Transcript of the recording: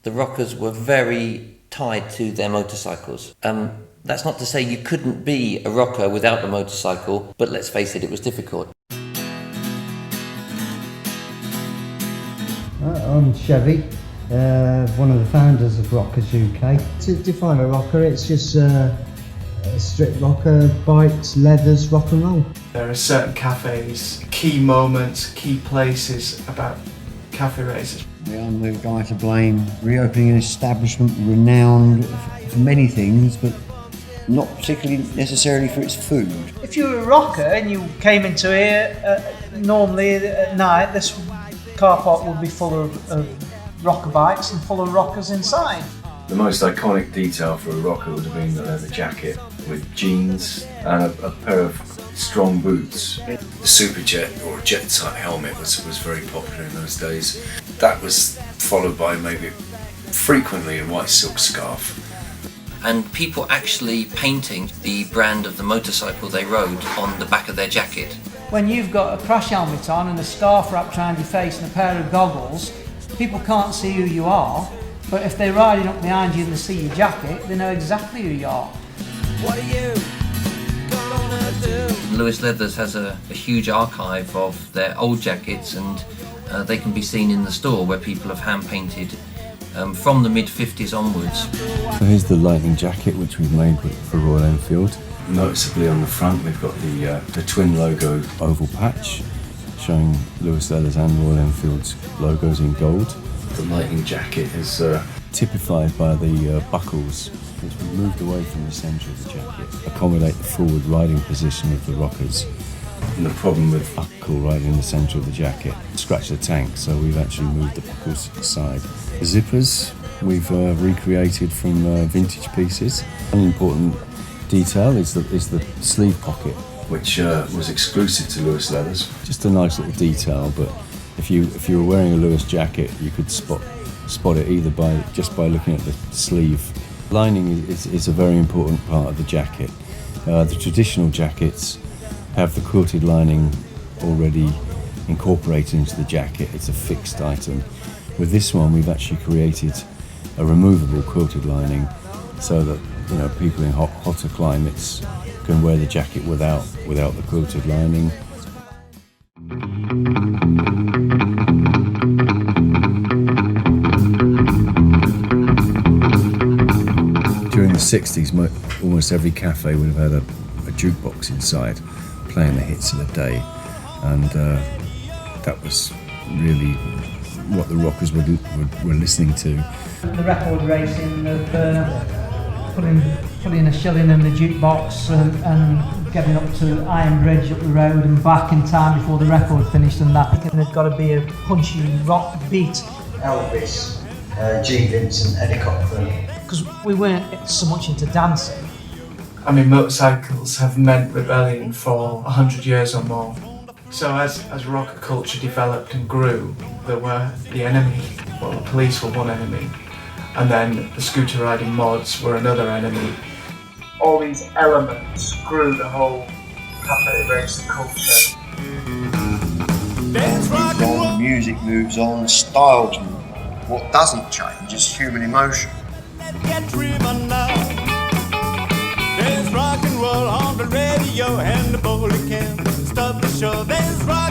The rockers were very tied to their motorcycles. That's not to say you couldn't be a rocker without a motorcycle, but let's face it, it was difficult. I'm Chevy, one of the founders of Rockers UK. To define a rocker, it's just a strip rocker, bikes, leathers, rock and roll. There are certain cafes, key moments, key places about cafe races. I'm the guy to blame. Reopening an establishment renowned for many things, but not particularly necessarily for its food. If you were a rocker and you came into here, normally at night, this car park would be full of rocker bikes and full of rockers inside. The most iconic detail for a rocker would have been the leather jacket with jeans and a pair of strong boots. The super jet or jet type helmet was very popular in those days. That was followed by maybe frequently a white silk scarf. And people actually painting the brand of the motorcycle they rode on the back of their jacket. When you've got a crash helmet on and a scarf wrapped around your face and a pair of goggles, people can't see who you are, but if they're riding up behind you and they see your jacket, they know exactly who you are. What are you gonna do? Lewis Leathers has a huge archive of their old jackets, and they can be seen in the store where people have hand painted from the mid-50s onwards. So here's the lightning jacket which we've made for Royal Enfield. Noticeably on the front we've got the twin logo Oval patch showing Lewis Leathers and Royal Enfield's logos in gold. The lightning jacket is typified by the buckles, which we moved away from the centre of the jacket, accommodate the forward riding position of the rockers. and the problem with buckle right in the centre of the jacket, scratch the tank, so we've actually moved the buckles to the side. The zippers we've recreated from vintage pieces. An important detail is the sleeve pocket, which was exclusive to Lewis Leathers. Just a nice little detail, but if you were wearing a Lewis jacket, you could spot it either by looking at the sleeve. Lining is a very important part of the jacket. The traditional jackets have the quilted lining already incorporated into the jacket. It's a fixed item. With this one, we've actually created a removable quilted lining so that people in hotter climates can wear the jacket without the quilted lining. During the 60s, almost every cafe would have had a jukebox inside, playing the hits of the day, and that was really what the rockers were listening to. The record racing of putting a shilling in the jukebox and getting up to Iron Bridge up the road and back in time before the record finished, and that. And there's got to be a punchy rock beat. Elvis, G. Vincent, Eddie Cochran. Because we weren't so much into dancing. I mean, motorcycles have meant rebellion for 100 years or more. So as rocker culture developed and grew, there were the enemy. Well, the police were one enemy, and then the scooter riding mods were another enemy. All these elements grew the whole cafe racing culture. The music moves on, styles move on. What doesn't change is human emotion. Get driven now. There's rock and roll on the radio and the bowling can stop the show. There's rock